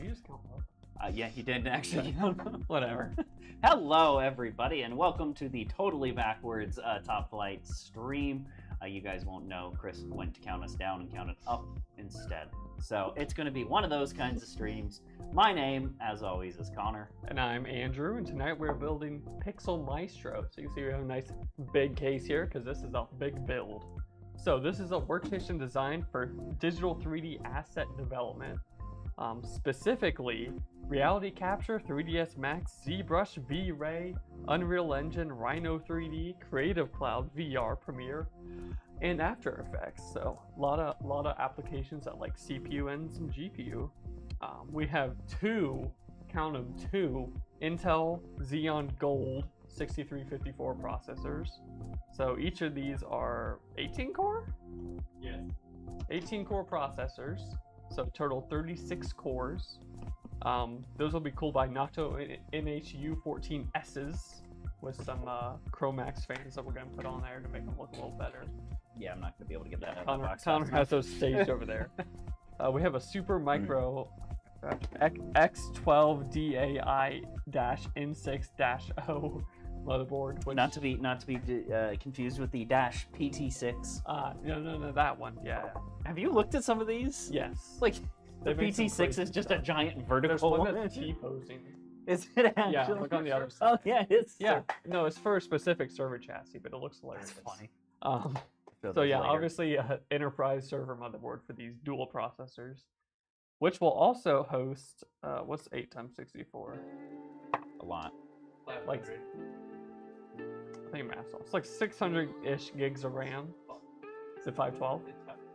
You just count up. Yeah, he did actually. Whatever. Hello, everybody, and welcome to the Totally Backwards Top Flight stream. You guys won't know. Chris went to count us down and counted up instead. So it's going to be one of those kinds of streams. My name, as always, is Connor. And I'm Andrew, and tonight we're building Pixel Maestro. So you can see we have a nice big case here, because this is a big build. So this is a workstation designed for digital 3D asset development. Specifically, Reality Capture, 3ds Max, Zbrush, VRay, Unreal Engine, Rhino 3D, Creative Cloud, VR, Premiere, and After Effects. So a lot of applications that like CPU and some GPU. We have two, count them, two Intel Xeon Gold 6354 processors. So each of these are 18 core? Yes. 18 core processors. So total 36 cores. Those will be cooled by Noctua NHU14Ss with some Chromax fans that we're going to put on there to make them look a little better. Yeah, I'm not going to be able to get that out of the box. Connor has those staged over there. We have a Supermicro X12DAI-N6-0 motherboard. Which, not to be confused with the Dash PT6. No, that one. Yeah. Have you looked at some of these? Yes. Like, the PT6 is just a giant vertical. There's one that's T-posing. Is it actually? Yeah, look on the other side. Oh yeah, it's. Yeah. No, it's for a specific server chassis, but it looks hilarious. That's funny. So yeah, obviously enterprise server motherboard for these dual processors, which will also host what's 8 × 64? A lot. Like I think math. It's like 600-ish gigs of RAM. Is it 512?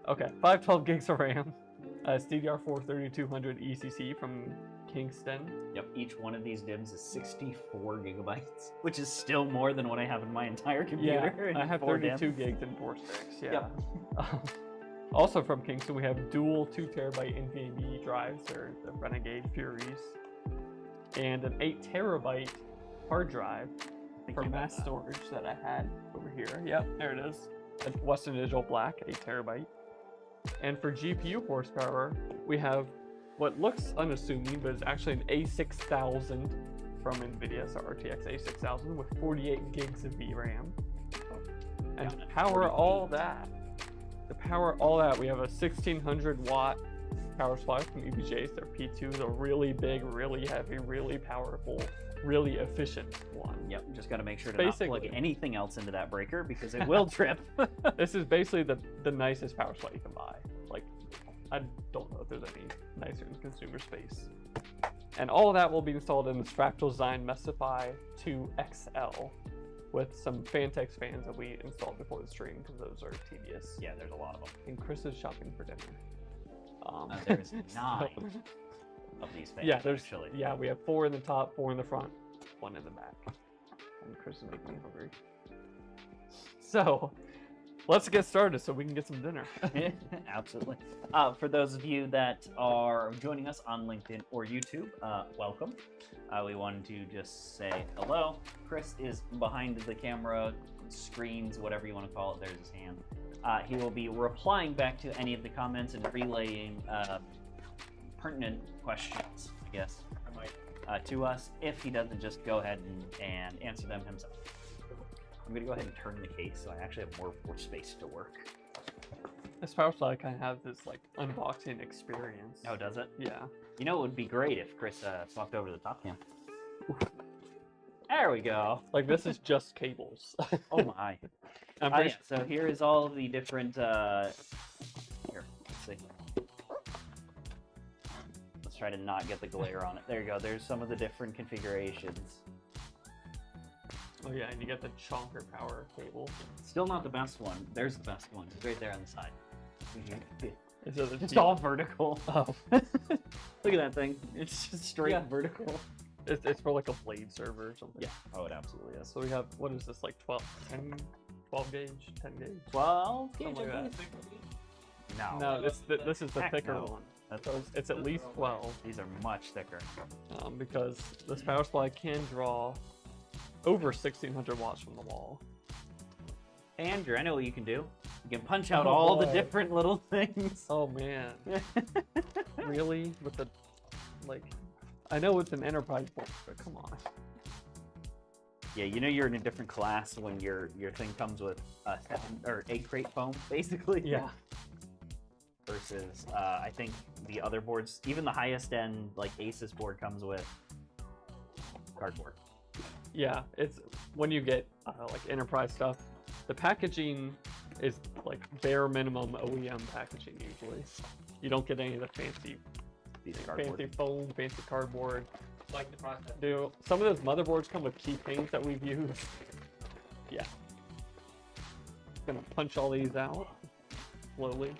Okay, 512 gigs of RAM. It's DDR4 3200 ECC from Kingston. Yep, each one of these DIMMs is 64 gigabytes, which is still more than what I have in my entire computer. Yeah, I have 32 gigs and 4 sticks. Yeah. Yep. Also from Kingston, we have dual 2 terabyte NVMe drives, or the Renegade Furies, and an 8 terabyte hard drive for mass storage that I had over here. Yep, there it is. It's Western Digital Black, 8 terabyte. And for GPU horsepower, we have what looks unassuming, but it's actually an A6000 from Nvidia, so RTX A6000 with 48 gigs of VRAM. And to power all that, we have a 1600 watt power supply from EVGA. They're P2, the really big, really heavy, really powerful, really efficient one. Yep, just got to make sure to not plug anything else into that breaker because it will trip. This is basically the nicest power supply you can buy. Like, I don't know if there's any nicer in consumer space. And all of that will be installed in the Fractal Design Mesify 2XL with some Fantex fans that we installed before the stream because those are tedious. Yeah, there's a lot of them. And Chris is shopping for dinner. There's 9 of these fans. Yeah, actually. Yeah, we have 4 in the top, 4 in the front, 1 in the back. And Chris is making me hungry. So, let's get started so we can get some dinner. Absolutely. For those of you that are joining us on LinkedIn or YouTube, welcome. We wanted to just say hello. Chris is behind the camera, screens, whatever you want to call it. There's his hand. He will be replying back to any of the comments and relaying pertinent questions, I guess, to us. If he doesn't, just go ahead and answer them himself. I'm going to go ahead and turn the case so I actually have more space to work. This power supply kind of has this like unboxing experience. Oh, does it? Yeah. You know, it would be great if Chris walked over to the top cam. There we go. Like, this is just cables. Oh my. Yeah, so here is all of the different, here, let's see. Let's try to not get the glare on it. There you go, there's some of the different configurations. Oh yeah, and you get the chonker power cable. Still not the best one. There's the best one. It's right there on the side. It's just all vertical. Oh. Look at that thing. It's just straight vertical. It's for like a blade server or something. Yeah. Oh, it absolutely is. So we have, what is this, like 12 gauge, 10 gauge? 12 gauge? Something like that. No, this is the thicker one. So it's at least 12. These are much thicker. Because this power supply can draw over 1600 watts from the wall. Andrew, I know what you can do. You can punch out all the different little things. Oh man. Really? With the Like, I know it's an enterprise board, but come on. Yeah, you know you're in a different class when your thing comes with 8 crate foam, basically. Yeah. Versus, I think the other boards, even the highest end like Asus board comes with cardboard. Yeah, it's when you get like enterprise stuff, the packaging is like bare minimum OEM packaging usually. You don't get any of the fancy foam, fancy cardboard. Like the process. Dude, some of those motherboards come with keychains that we've used. Yeah. Gonna punch all these out slowly.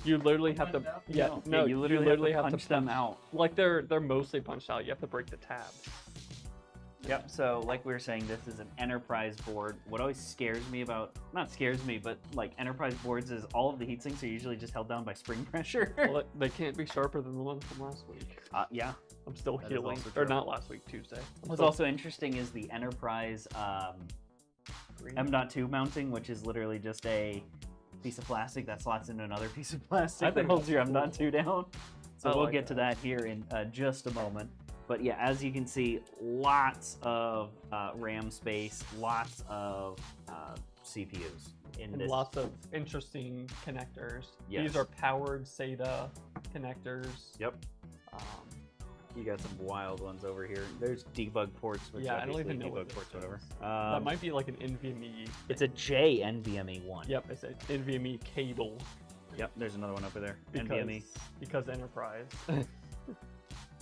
You literally have to. Yeah, no, you literally have to punch them punch out. Like they're mostly punched out. You have to break the tabs. Yep. So like we were saying, this is an enterprise board. What always scares me about, not scares me, but like enterprise boards is all of the heat sinks are usually just held down by spring pressure. Well, they can't be sharper than the ones from last week. Yeah. I'm still That is healing, also or true. not last week, Tuesday. What's also interesting is the enterprise M.2 mounting, which is literally just a piece of plastic that slots into another piece of plastic I that think holds your that's cool. M.2 down. So I we'll like get to that here in just a moment. But yeah, as you can see, lots of RAM space, lots of CPUs in And this. lots of interesting connectors. Yes. These are powered SATA connectors. Yep. Um, You got some wild ones over here. There's debug ports, which yeah, I don't obviously even know what debug ports, this whatever. is. That might be like an NVMe. It's a JNVMe1. Yep, it's an NVMe cable. Yep, there's another one over there. Because, NVMe. Because enterprise.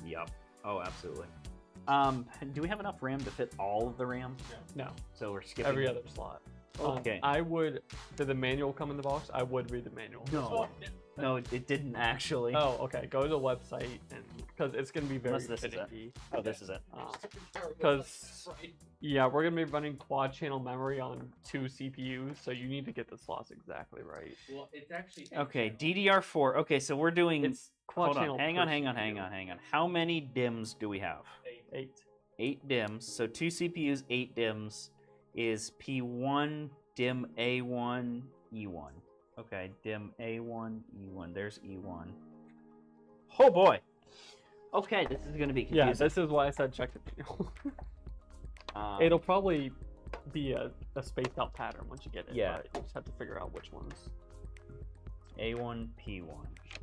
Yep. Oh, absolutely. Do we have enough RAM to fit all of the RAM? No, So we're skipping every other slot. Okay. I would. Did the manual come in the box? I would read the manual. No. No, it didn't actually. Oh, okay. Go to the website and because it's gonna be very Unless this is it. finicky. Oh, this is it. Because yeah, we're gonna be running quad channel memory on 2 CPUs, so you need to get the slots exactly right. Well, it's actually Okay, DDR4. Okay, so we're doing. It's quad Hold channel. on. Hang per on. Hang on. CPU. Hang on. Hang on. How many DIMMs do we have? 8. 8 DIMMs. So 2 CPUs, 8 DIMMs is P1 DIMM A1 E1. Okay, DIMM A1 E1. There's E1. Oh boy. Okay, this is gonna be confusing. Yeah, this is why I said check the manual. It'll probably be a spaced out pattern once you get it. Yeah. But you just have to figure out which ones. A1 P1.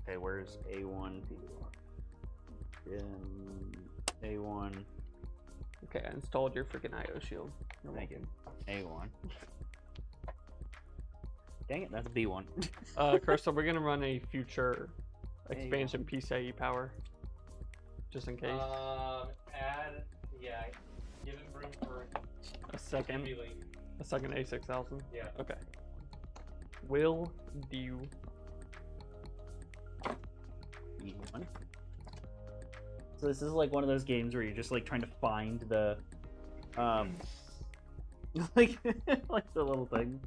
Okay, where's A1 P1? A1. Okay, I installed your freaking IO shield. Thank you. A1. Dang it, that's a B1. Chris, so we're gonna run a future expansion PCIe power, just in case. add, yeah, give him room for A second emulate. A6000. Yeah. Okay. Will do. E1. So this is like one of those games where you're just like trying to find the like like the little thing.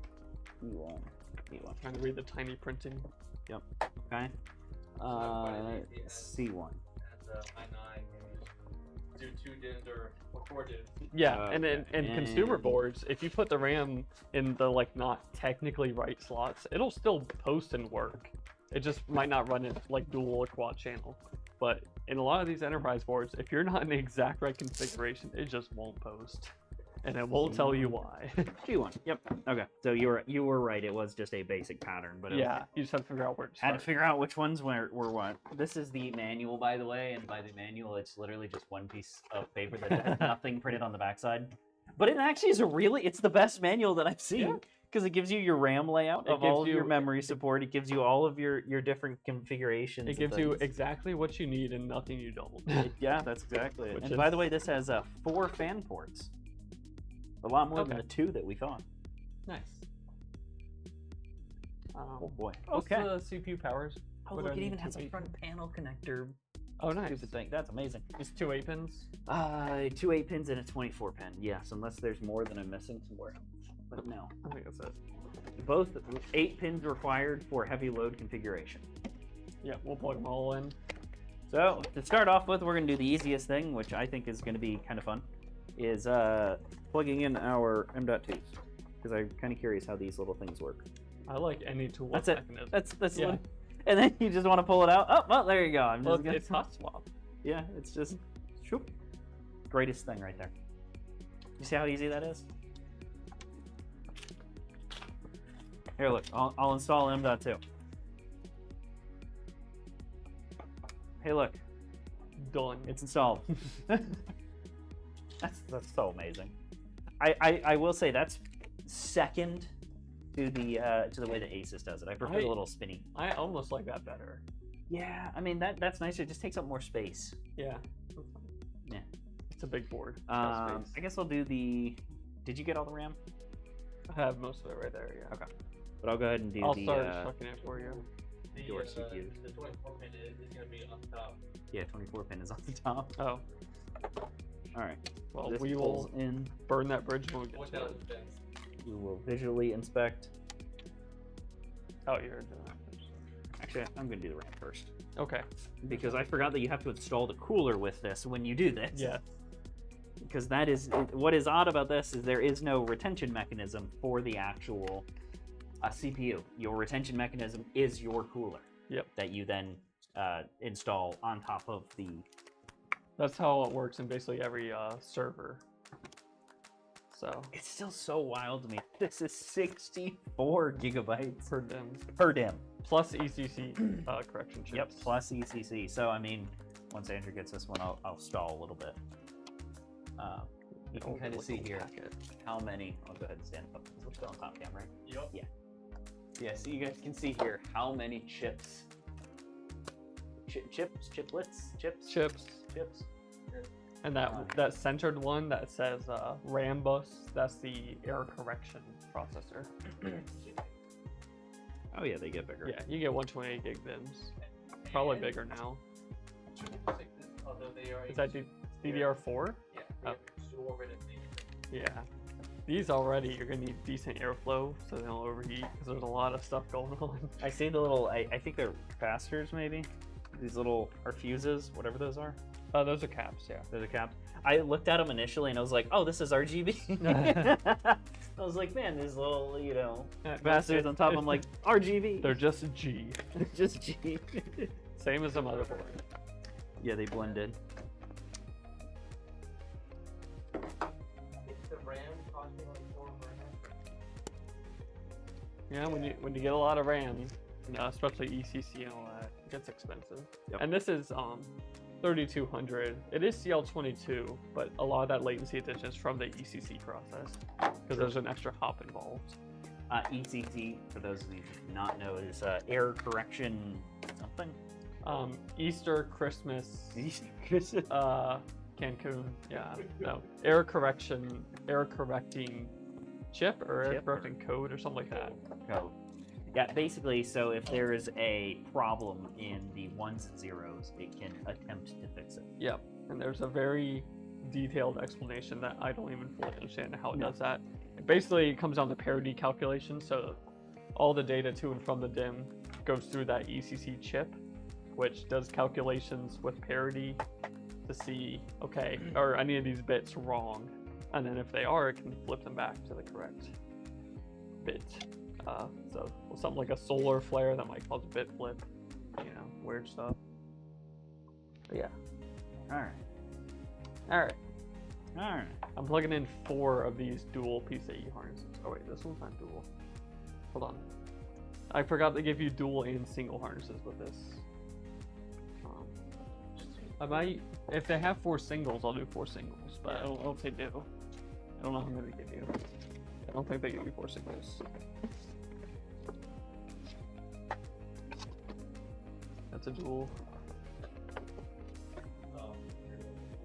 E1. E1. Trying to read the tiny printing. Yep. Okay. C1. That's a i9. Do 2 DIMMs or 4 DIMMs. Yeah, and Okay. in consumer And- boards, if you put the RAM in the like not technically right slots, it'll still post and work. It just might not run it like dual or quad channel. But in a lot of these enterprise boards, if you're not in the exact right configuration, it just won't post. And it won't tell you why. G1. Yep. Okay. So you were right. It was just a basic pattern, but it was, Yeah, you just have to figure out where to had to start. figure out which ones were what. This is the manual, by the way, and by the manual, it's literally just one piece of paper that has nothing printed on the backside. But it actually is it's the best manual that I've seen because it gives you your RAM layout It of all gives of your you- memory support. It gives you all of your different configurations. It of gives you things. exactly what you need and nothing you don't. Yeah, that's exactly it. Which And is- by the way, this has 4 fan ports. A lot more than Okay. the 2 that we thought. Nice. Oh boy. What's Okay. the CPU powers? Oh, What look, are it the even has a 2 front panel connector. Oh, nice. Stupid thing. That's amazing. It's 2 8-pins. 2 8-pins and a 24 pin. Yes, unless there's more than I'm missing somewhere. But no. I think that's it. Both 8 pins required for heavy load configuration. Yeah, we'll plug them all in. So to start off with, we're going to do the easiest thing, which I think is going to be kind of fun, is plugging in our M.2s. Because I'm kind of curious how these little things work. I like any tool. That's it. mechanism. That's Yeah. and then you just want to pull it out. Oh, well, there you go. I'm Well, just gonna... it's hot swap. Yeah, it's just shoop. Greatest thing right there. You see how easy that is? Here, look. I'll install M.2. Hey, look. Done. It's installed. That's so amazing. I will say that's second to the way that Asus does it. I prefer the little spinny. I almost like that better. Yeah, I mean that's nicer. It just takes up more space. Yeah. Yeah. It's a big board. It's got space. I guess I'll do the. Did you get all the RAM? I have most of it right there. Yeah. Okay. But I'll go ahead and do I'll the. start checking it for you. Your CPU. The 24 pin is going to be on top. Yeah, 24 pin is on the top. Oh. All right. Well, This we pulls will in. burn that bridge when we get to it. 1000 pins. We will visually inspect. Oh, you're doing that first. Actually, I'm going to do the RAM first Okay. because I forgot that you have to install the cooler with this when you do this. Yeah. Because that is what is odd about this is there is no retention mechanism for the actual CPU. Your retention mechanism is your cooler. Yep. That you then install on top of the. That's how it works in basically every server. So It's still so wild to me. This is 64 gigabytes per DIM per DIM. plus ECC correction chips. Yep, plus ECC. So I mean, once Andrew gets this one, I'll stall a little bit. You can kind of see here how many. I'll go ahead and stand up. We're still on top cam, right? Yep. Yeah. Yeah. So you guys can see here how many chips. Chips. And that centered one that says RAM bus, that's the error correction processor. Oh yeah, they get bigger. Yeah, you get 128 gig DIMMs. Probably bigger now. Although they are Is that DDR4? Yeah. Oh. Dual rated. Yeah. These already, you're gonna need decent airflow so they don't overheat because there's a lot of stuff going on. I see the little. I think they're capacitors maybe. These little are fuses, whatever those are. Those are caps, yeah. They're the caps. I looked at them initially and I was like, oh, this is RGB. I was like, man, these little, capacitors on top. I'm like, RGB. They're just G. just G. Same as the motherboard. Yeah, they blended. It's the RAM costing like $4 grand. Yeah, when you get a lot of RAM, especially ECC and all that, it gets expensive. Yep. And this is 3200. It is CL22, but a lot of that latency addition is from the ECC process because there's an extra hop involved. ECC, for those of you who do not know, is error correction something. Easter, Christmas, Cancun, yeah, no, error correcting chip or error correcting code or something like that. Code. Yeah, basically, so if there is a problem in the ones and zeros, it can attempt to fix it. Yep, and there's a very detailed explanation that I don't even fully understand how it does that. It basically comes down to parity calculation, so all the data to and from the DIMM goes through that ECC chip, which does calculations with parity to see, okay, are any of these bits wrong? And then if they are, it can flip them back to the correct bit. So something like a solar flare that might cause a bit flip, weird stuff. But yeah. All right. I'm plugging in 4 of these dual PCIe harnesses. Oh wait, this one's not dual. Hold on. I forgot to give you dual and single harnesses with this. I might, if they have 4 singles, I'll do 4 singles, but I don't know if they do. I don't know how many they give you. I don't think they give you 4 singles. That's a dual.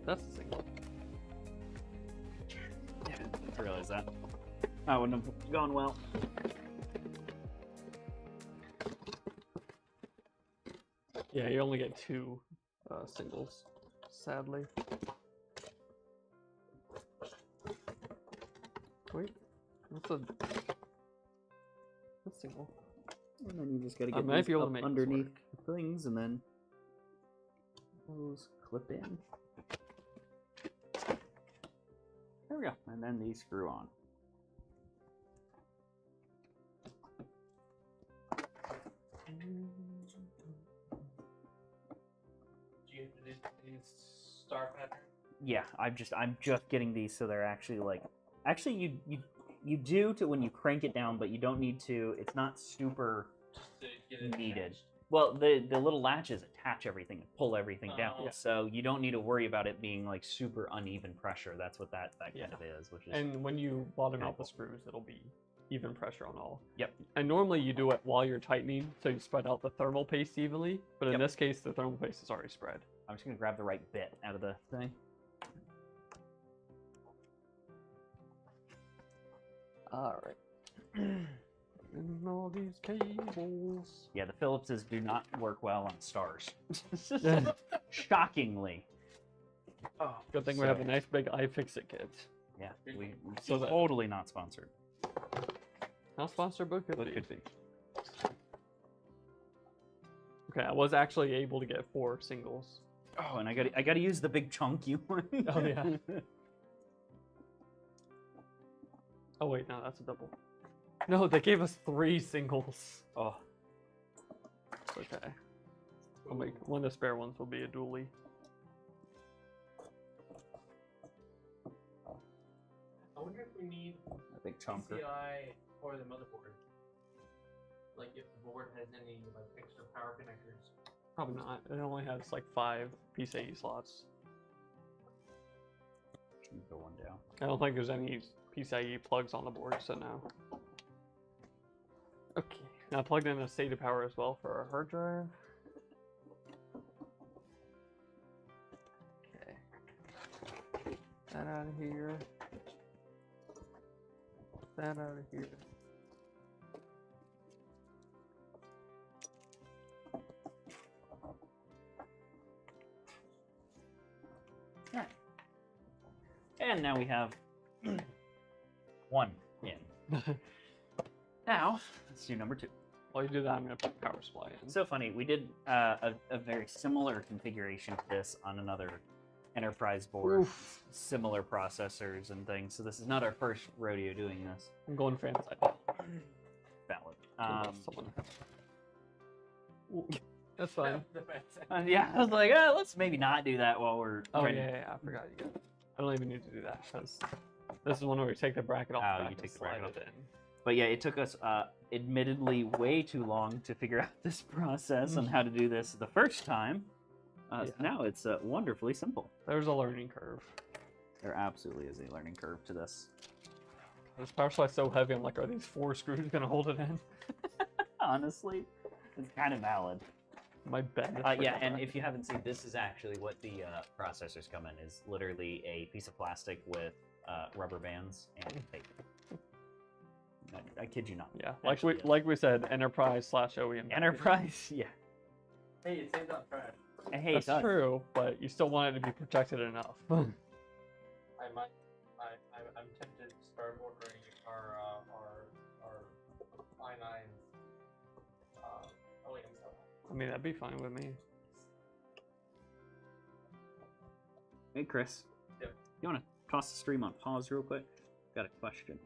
That's a single. Yeah, I realized that. That wouldn't have gone well. Yeah, you only get 2 singles, sadly. Wait, that's single. And then you just gotta I get might these be able to up make this underneath work. the things, and then those clip in. There we go. And then these screw on. you get these star pattern? Yeah, I'm just getting these so they're actually like, actually you do to when you crank it down, but you don't need to. It's not super Just to get it needed. attached? Well, the little latches attach everything and pull everything down, Oh. so you don't need to worry about it being like super uneven pressure. That's what that kind Yeah. of is, which is And when you bottom Very out the cool. screws, it'll be even pressure on all. Yep. And normally you do it while you're tightening, so you spread out the thermal paste evenly. But in Yep. this case, the thermal paste is already spread. I'm just gonna grab the right bit out of the thing. All right. And all these cables. Yeah, the Phillipses do not work well on stars. Shockingly. Oh, Good thing we have a nice big iFixit kit. Yeah, we So that- totally not sponsored. Not sponsored, but could But be. could be. Okay, I was actually able to get 4 singles. Oh, and I got to use the big chunky one. Oh, yeah. Oh wait, no, that's a double. No, they gave us 3 singles. Oh, It's okay. I'll make one of the spare ones will be a dually. I wonder if we need a big chunker. PCI for the motherboard. Like if the board has any like extra power connectors. Probably not. It only has like 5 PCIe slots. Go one down. I don't think there's any PCIe plugs on the board, so no. Okay, now I plugged in a SATA power as well for our hard drive. Okay. That out of here. That out of here. Alright. And now we have one in. Now, let's do number 2. While you do that, I'm going to put power supply in. So funny, we did a very similar configuration to this on another enterprise board. Oof. Similar processors and things, so this is not our first rodeo doing this. I'm going fan side now. Valid. Unless someone- Ooh, that's fine. Yeah, I was like, let's maybe not do that while we're Oh, trying yeah, I forgot you got. I don't even need to do that because this is one where we take the bracket off Oh, the back you and take the slide bracket it off. in. But yeah, it took us admittedly way too long to figure out this process and how to do this the first time. Yeah. Now it's wonderfully simple. There's a learning curve. There absolutely is a learning curve to this. This power supply's so heavy, I'm like, are these 4 screws gonna hold it in? Honestly, it's kind of valid. My bed. Yeah, and if you haven't seen, this is actually what the processors come in, is literally a piece of plastic with rubber bands and tape. I kid you not. Yeah, Actually, like we said, enterprise / OEM. Enterprise, yeah. Hey, it saves on trash. Hey, That's true, but you still want it to be protected enough. I'm tempted to start ordering our i9 OEM stuff. I mean, that'd be fine with me. Hey, Chris. Yep. You want to toss the stream on pause real quick? Got a question.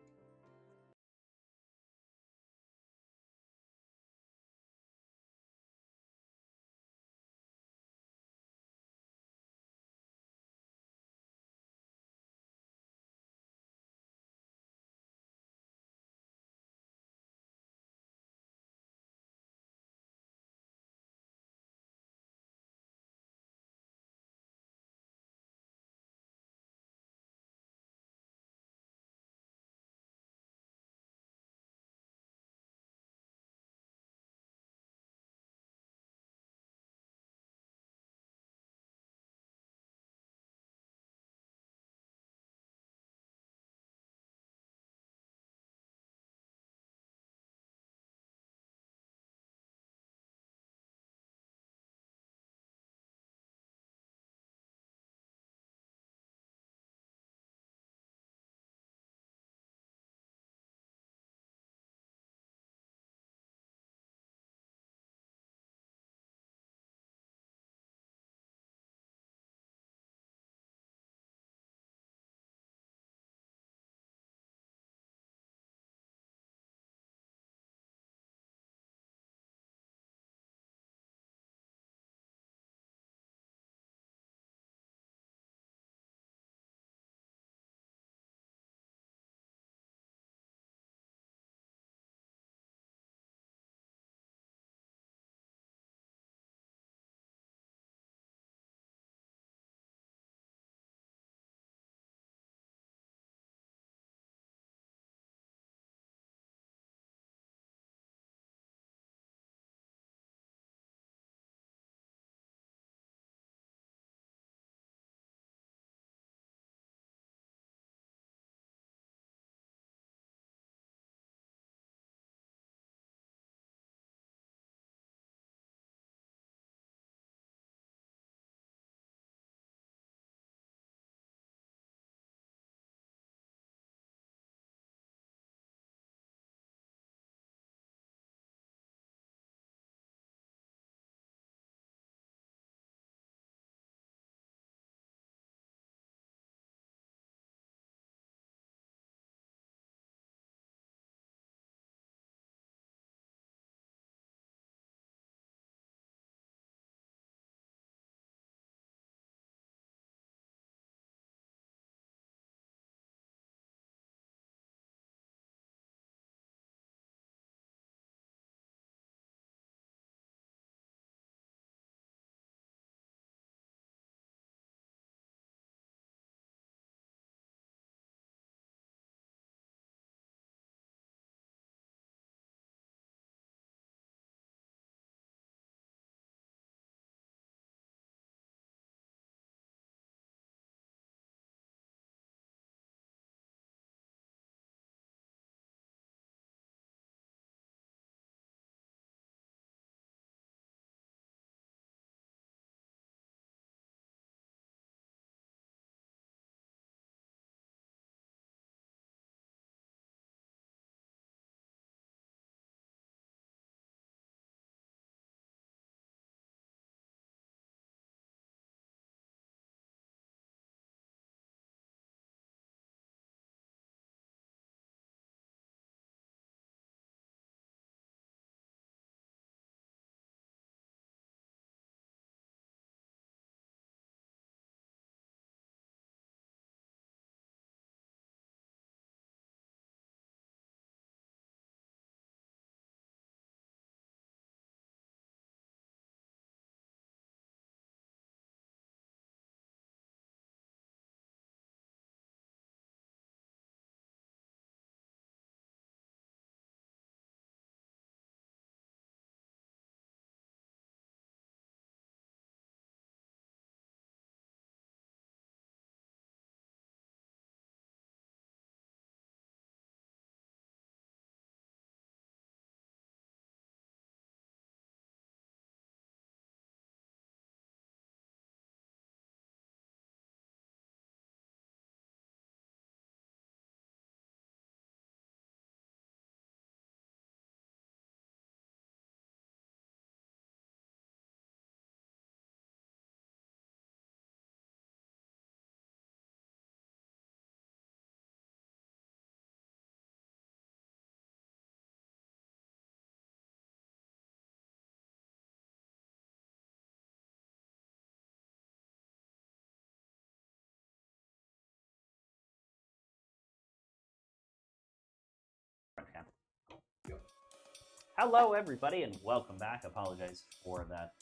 Hello, everybody, and welcome back. Apologize for that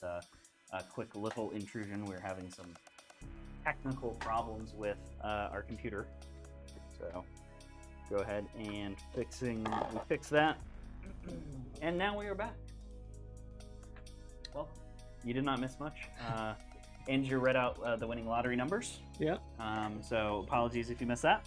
quick little intrusion. We're having some technical problems with our computer, so go ahead and fix that. And now we are back. Well, you did not miss much. Andrew read out the winning lottery numbers. Yeah. So apologies if you missed that.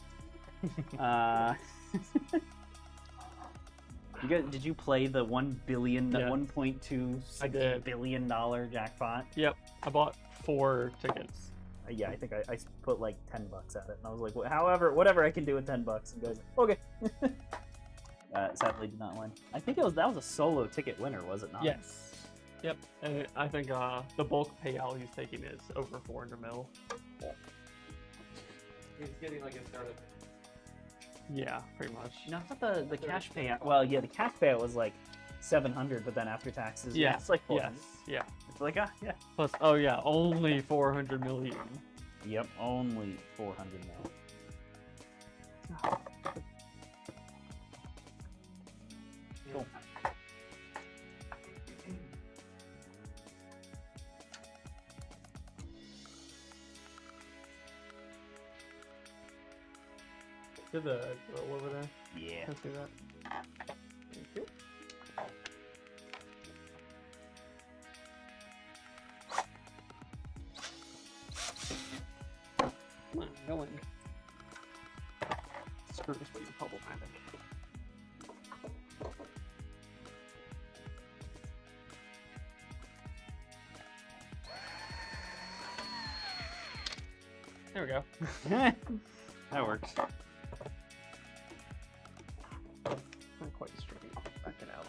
Did you play the $1.26 billion jackpot? Yep. I bought 4 tickets. Yeah, I think I put like $10 at it, and I was like, whatever I can do with $10. And guys, okay. Sadly, did not win. I think that was a solo ticket winner, was it not? Yes. Yep. And I think the bulk payout he's taking is over 400 mil. He's getting like a startup. Yeah, pretty much. No, I thought the cash payout. Well, yeah, the cash payout was like 700, but then after taxes, Yeah, it's like 400. yes, yeah. It's like yeah. Plus, oh yeah, only 400 million. Yep, only 400 mil. Cool. Did the girl over there? Yeah. Let's do that. Thank you. Come on, go in. Screw this being problematic. There we go. That works. Not quite straight. Back it out.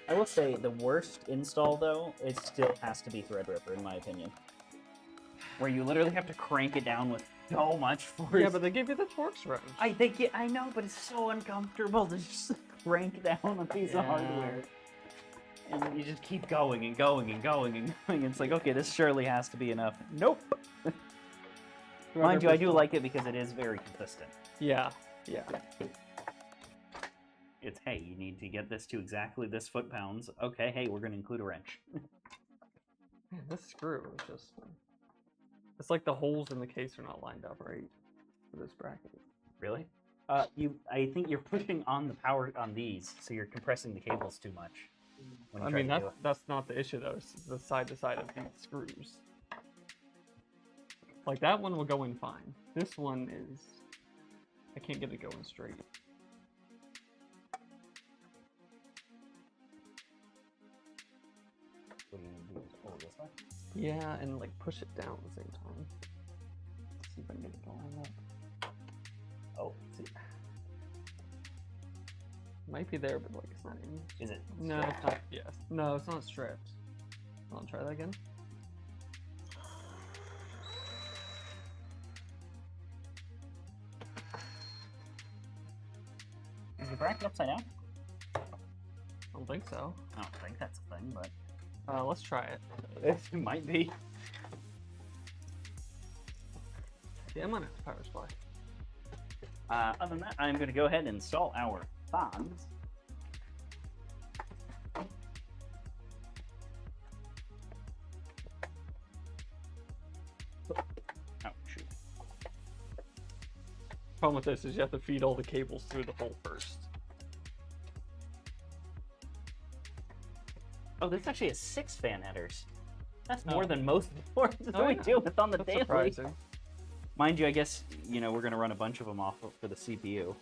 I will say the worst install though, it still has to be Threadripper in my opinion. Where you literally have to crank it down with so much force. Yeah, but they give you the Torx wrench. I know, but it's so uncomfortable to just crank down a piece of hardware. And you just keep going and going and going and going. It's like, okay, this surely has to be enough. Nope. Mind you, I do like it because it is very consistent. Yeah, yeah. It's, hey, you need to get this to exactly this foot-pounds. Okay, hey, we're going to include a wrench. Man, this screw is just... It's like the holes in the case are not lined up right for this bracket. Really? I think you're pushing on the power on these, so you're compressing the cables too much. I mean, that's not the issue, though. It's the side to side of these screws. Like, that one will go in fine. This one is... I can't get it going straight. What do you do? Pull it this way? Yeah, and, like, push it down at the same time. Let's see if I can get it going up. Oh, see. Might be there, but, like, it's not in. Is it? No, it's not. Yes. No, it's not stripped. I'll try that again. Is the bracket upside down? I don't think so. I don't think that's a thing, but... Let's try it. It might be. Yeah, I'm on its power supply. Other than that, I'm going to go ahead and install our fans. Oh, shoot. Problem with this is you have to feed all the cables through the hole first. Oh, this actually has 6 fan headers. That's more than most boards that we yeah. deal with on the That's daily. surprising. Mind you, I guess, you know, we're going to run a bunch of them off for the CPU.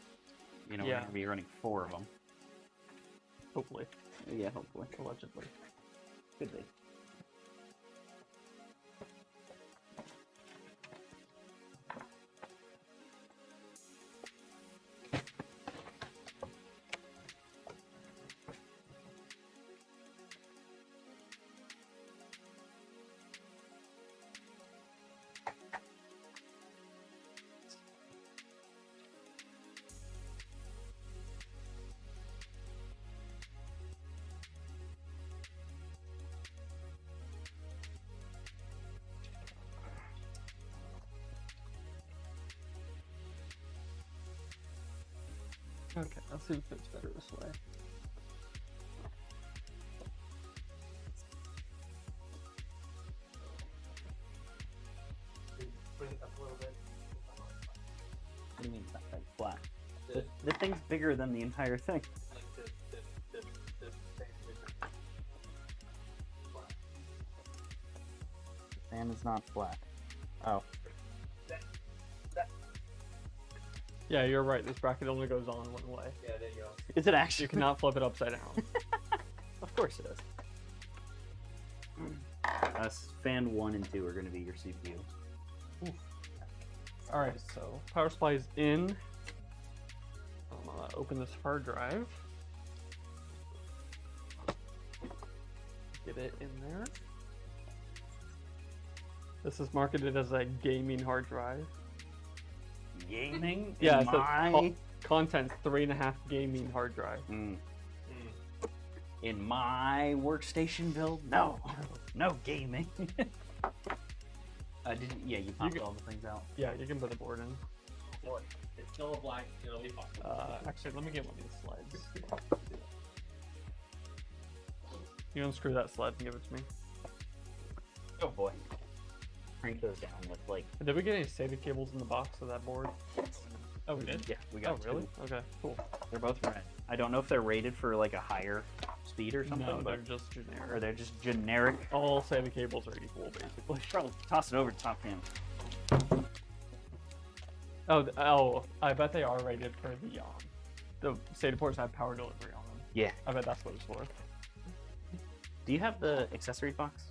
You know, we're Yeah. going to be running 4 of them. Hopefully. Yeah, hopefully. Allegedly. Could be. Okay, let's see if it fits better this way. Bring it up a little bit. What do you mean it's not like flat? The thing's bigger than the entire thing. Like this The fan is not flat. Oh. Yeah, you're right. This bracket only goes on one way. Yeah, there you go. Is it actually? You cannot flip it upside down. Of course it is. Fan 1 and 2 are going to be your CPU. All right, so power supply is in. I'm gonna open this hard drive. Get it in there. This is marketed as a gaming hard drive. Gaming? Yeah, In it says my... contents 3.5 gaming hard drive. In my workstation build? No. No gaming. Yeah, you popped all the things out. Yeah, you can put the board in. It's still a black, it'll be fine. Actually, let me get one of these slides. You unscrew that sled and give it to me. Oh boy. Crank those down with like... Did we get any SATA cables in the box of that board? Oh, we did? Yeah, we got Oh, really? two. Okay, cool. They're both red. I don't know if they're rated for like a higher speed or something, No, they're but... just generic. Or they're just generic. All SATA cables are equal, basically. Probably toss it over to top cam. Oh, I bet they are rated for the SATA ports have power delivery on them. Yeah. I bet that's what it's for. Do you have the accessory box?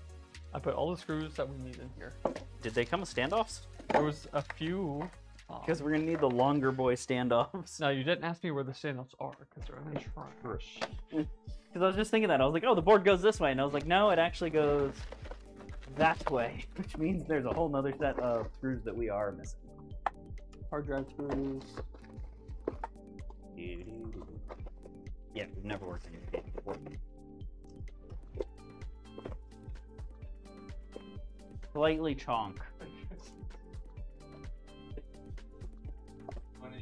I put all the screws that we need in here. Did they come with standoffs? There was a few. Because we're gonna need the longer boy standoffs. No, you didn't ask me where the standoffs are because they're in the trash. Because I was just thinking that. I was like, oh, the board goes this way. And I was like, no, it actually goes that way. Which means there's a whole nother set of screws that we are missing. Hard drive screws. Yeah, we've never worked in it before. Slightly chonk. When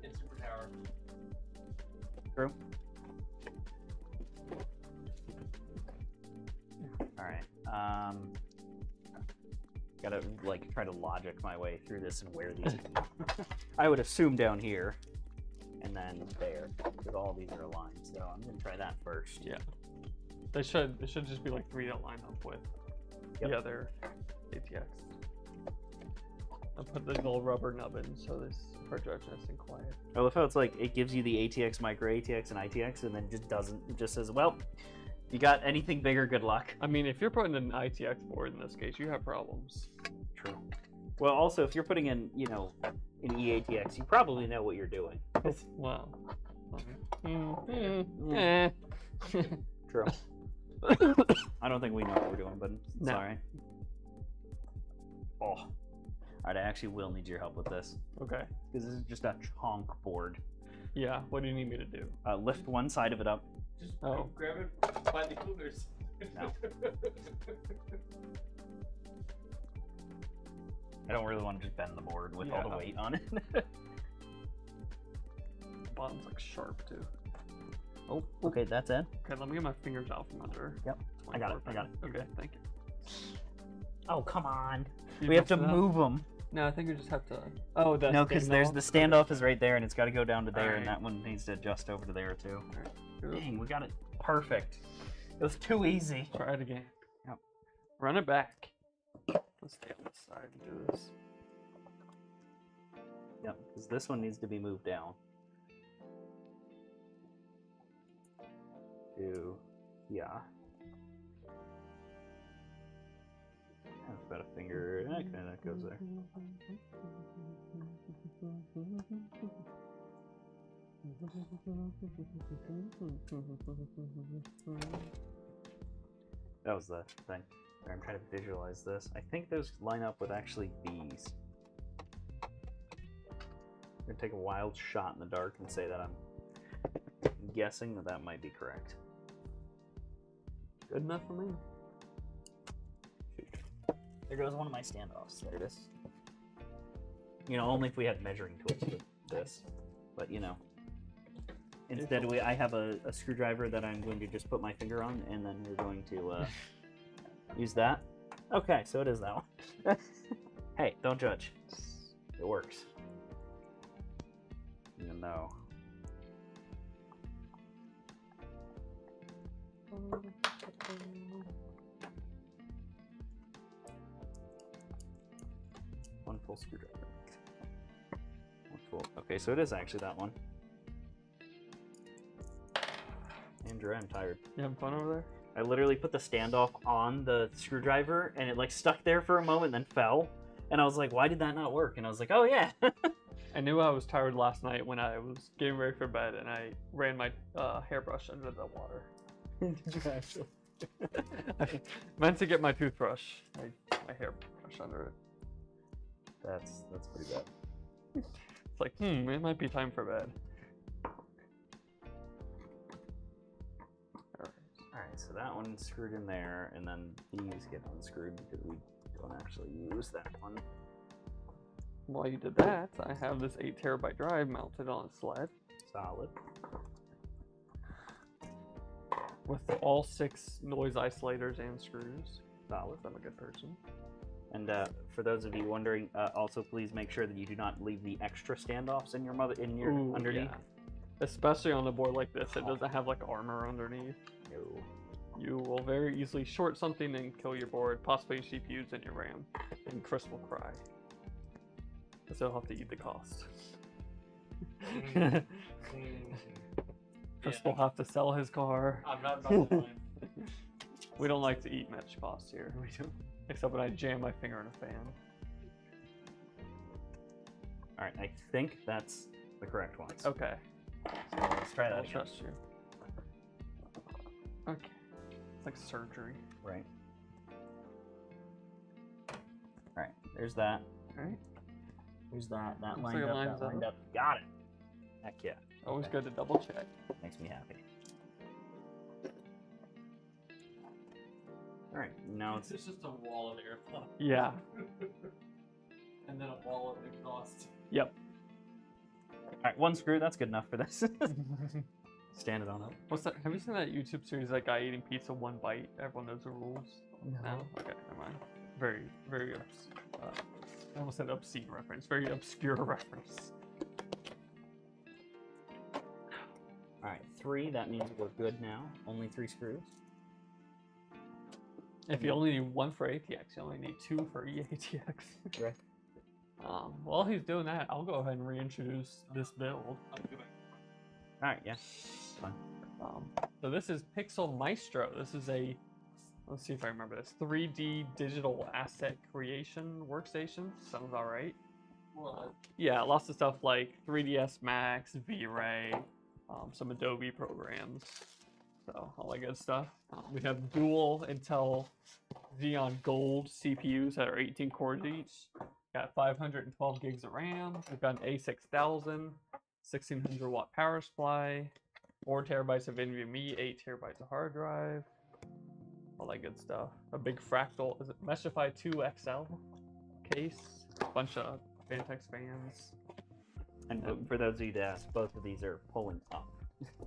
it's superpower. True. Alright. Gotta like try to logic my way through this and where these I would assume down here and then there. Because all these are aligned. So I'm gonna try that first. Yeah. They should just be like 3 that line up with the other ATX. I put the little rubber nub in so this hard drive's nice and quiet. I love how it's like it gives you the ATX, micro ATX, and ITX, and then just doesn't. It just says, well, if you got anything bigger, good luck. I mean, if you're putting an ITX board in this case, you have problems. True. Well, also, if you're putting in, you know, an EATX, you probably know what you're doing. Wow. True. I don't think we know what we're doing, but it's No. alright. Oh. Alright, I actually will need your help with this. Okay. Because this is just a chonk board. Yeah, what do you need me to do? Lift one side of it up. Just Oh. grab it by the coolers. No. I don't really want to just bend the board with all the Yeah. weight on it. The bottom's like sharp too. Oh, okay, that's it. Okay, let me get my fingers out from under. Yep, I got it, I got it. Okay, thank you. Oh, come on. You We have to busted up? move them. No, I think we just have to. Oh, that's No, because there's the standoff is right there, and it's got to go down to there, and Alright. that one needs to adjust over to there too. Alright. Dang, we got it perfect. It was too easy. Try it again. Yep. Run it back. Let's stay on this side and do this. Yep, because this one needs to be moved down. Yeah. That's about a finger. Okay, that goes there. That was the thing. I'm trying to visualize this. I think those line up with actually these. I'm gonna take a wild shot in the dark and say that I'm guessing that that might be correct. Good enough for me. There goes one of my standoffs. There it is. You know, only if we had measuring tools for this. But, you know. Instead, I have a screwdriver that I'm going to just put my finger on, and then we're going to use that. Okay, so it is that one. Hey, don't judge. It works. Even though. One full screwdriver. One full. Okay, so it is actually that one. Andrew, I'm tired. You having fun over there? I literally put the standoff on the screwdriver, and it like stuck there for a moment, then fell. And I was like, why did that not work? And I was like, oh yeah. I knew I was tired last night when I was getting ready for bed, and I ran my hairbrush under the water. Did you actually? I meant to get my toothbrush. My hairbrush under it. That's pretty bad. It's like, it might be time for bed. Alright, so that one's screwed in there, and then these get unscrewed because we don't actually use that one. While you did that, I have this 8 terabyte drive mounted on a sled. Solid. With all 6 noise isolators and screws. Solid. I'm a good person. And for those of you wondering, also please make sure that you do not leave the extra standoffs in your underneath. Yeah. Especially on a board like this, it doesn't have like armor underneath. No. You will very easily short something and kill your board, possibly your CPUs and your RAM. And Chris will cry. Because he'll have to eat the cost. Chris will have to sell his car. I'm not about to We don't like to eat much cost here. We do. Except when I jam my finger in a fan. Alright, I think that's the correct ones. Okay. So let's try that I'll again. trust you. Okay. It's like surgery. Right. Alright, there's that. Alright. There's that. That Looks lined like it up, lines that lined up. Got it. Heck yeah. Always Okay. good to double check. Makes me happy. Alright, now It's just a wall of airflow. Yeah. And then a wall of exhaust. Yep. Alright, one screw, that's good enough for this. Stand it on up. What's that? Have you seen that YouTube series, that guy eating pizza one bite? Everyone knows the rules. No. Okay, never mind. Very I almost said obscene reference. Very obscure reference. Alright, 3, that means we're good now. Only 3 screws. If you only need 1 for ATX, you only need 2 for EATX. Right. While he's doing that, I'll go ahead and reintroduce this build. Alright, yeah. Fine. So this is Pixel Maestro. This is a, let's see if I remember this, 3D digital asset creation workstation. Sounds alright. Well, Yeah, lots of stuff like 3ds Max, VRay, some Adobe programs. So all that good stuff. We have dual Intel Xeon Gold CPUs that are 18 cores each. Got 512 gigs of RAM. We've got an A6000, 1600 watt power supply, 4 terabytes of NVMe, 8 terabytes of hard drive. All that good stuff. A big fractal, is it Meshify 2 XL case? A bunch of Vantex fans. And for those of you that ask, both of these are pulling up.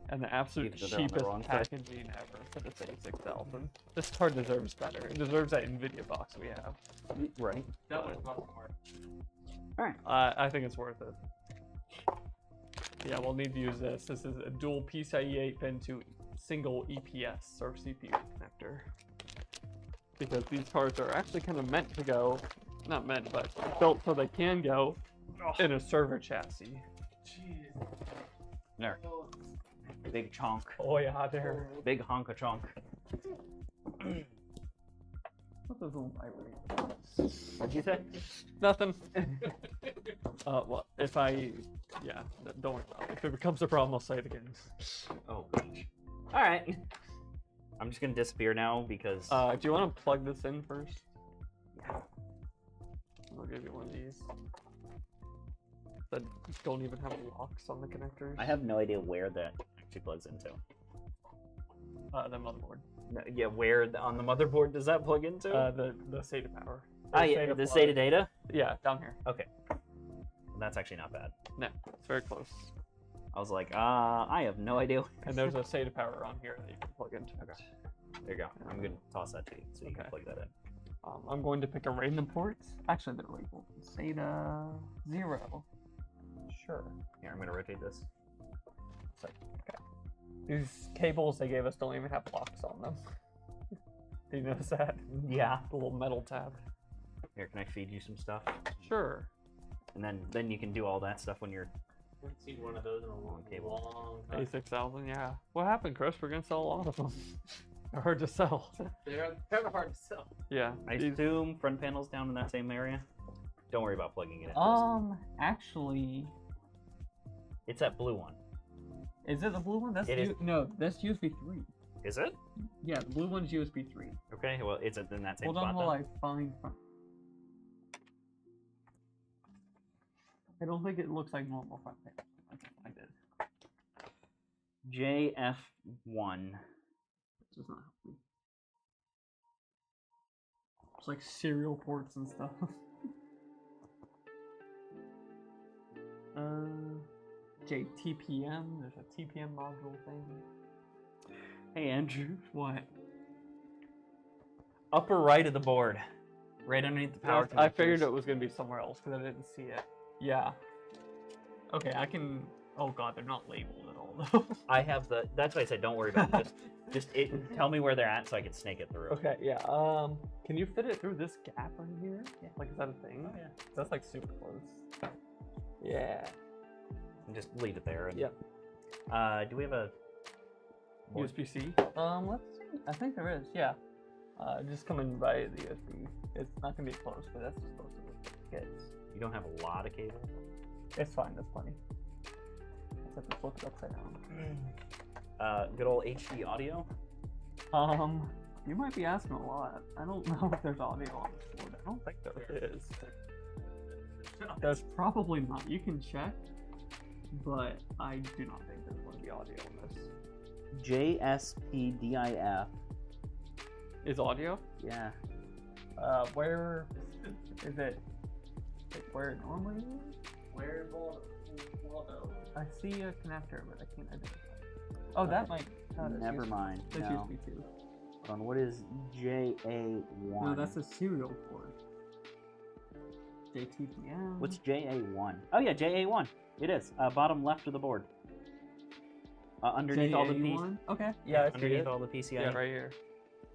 And the absolute Even though they're on the cheapest wrong side. packaging ever for this A6000. This card deserves better. It deserves that Nvidia box we have. Right. that was not smart. Alright. I think it's worth it. Yeah, we'll need to use this. This is a dual PCIe 8 pin to single EPS or CPU connector. Because these cards are actually kind of meant to go, not meant, but built so they can go in a server chassis. Jeez. There. Big chonk. Oh yeah, there. Big honka chonk. What does little vibrate? What'd you say? Nothing. Well, if I, yeah, don't worry about it. If it becomes a problem, I'll say it again. Oh gosh. Alright. I'm just gonna disappear now because Do you want to plug this in first? I'll give you one of these. That don't even have locks on the connectors. I have no idea where that actually plugs into. The motherboard. No, yeah, where on the motherboard does that plug into? The SATA power. Ah, yeah, the plug. SATA data? Yeah, down here. Okay. That's actually not bad. No, it's very close. I was like, I have no idea. And there's a SATA power on here that you can plug into. Okay. There you go. I'm going to toss that to you so you can plug that in. I'm going to pick a random port. Actually, they're labeled SATA 0. Sure. Here, I'm going to rotate this. So, okay. These cables they gave us don't even have locks on them. Do you notice that? Yeah. The little metal tab. Here, can I feed you some stuff? Sure. And then you can do all that stuff when you're... I haven't seen one of those in a long time. A6000, yeah. What happened, Chris? We're gonna sell a lot of them. They're hard to sell. They're kind of hard to sell. Yeah. I assume front panel's down in that same area. Don't worry about plugging it in. Actually, it's that blue one. is it the blue one? That's It is. No, that's USB 3. Is it? Yeah, the blue one's USB 3. Okay, well, it's in that same Hold spot on while I find. I don't think it looks like normal front panel. I can find it. JF1. It does not help me. It's like serial ports and stuff. JTPM. There's a TPM module thing. Hey, Andrew. What? Upper right of the board. Right underneath the power connectors. I figured it was gonna be somewhere else because I didn't see it. Yeah. Okay, I can. Oh god, they're not labeled at all though. I have the. That's why I said don't worry about it. Tell me where they're at so I can snake it through. Okay, yeah. Can you fit it through this gap right here? Yeah. Like, is that a thing? Oh, yeah. That's like super close. Yeah. And just leave it there. And, Yep. Do we have a USB-C? Let's see. I think there is. Yeah. Just coming by the USB. It's not gonna be close, but that's as close as it gets. You don't have a lot of cable? It's fine. That's plenty. Let's have to flip it upside down. Good old HD audio. You might be asking a lot. I don't know if there's audio on this board. I don't think there is. There's probably not. You can check, but I do not think there's going to be audio on this. JSPDIF. Is audio? Yeah. Where is it? Like where it normally is? Where Waldo? I see a connector, but I can't identify. Oh, that might. Never mind. That's No. USB 2. Hold on, what is JA1? No, that's a serial port. JTPM. What's JA1? Oh yeah, JA1. It is. Bottom left of the board. Underneath all the PCIe. JA1? Okay. Yeah, I see underneath it. all the PCIe. Yeah, right here.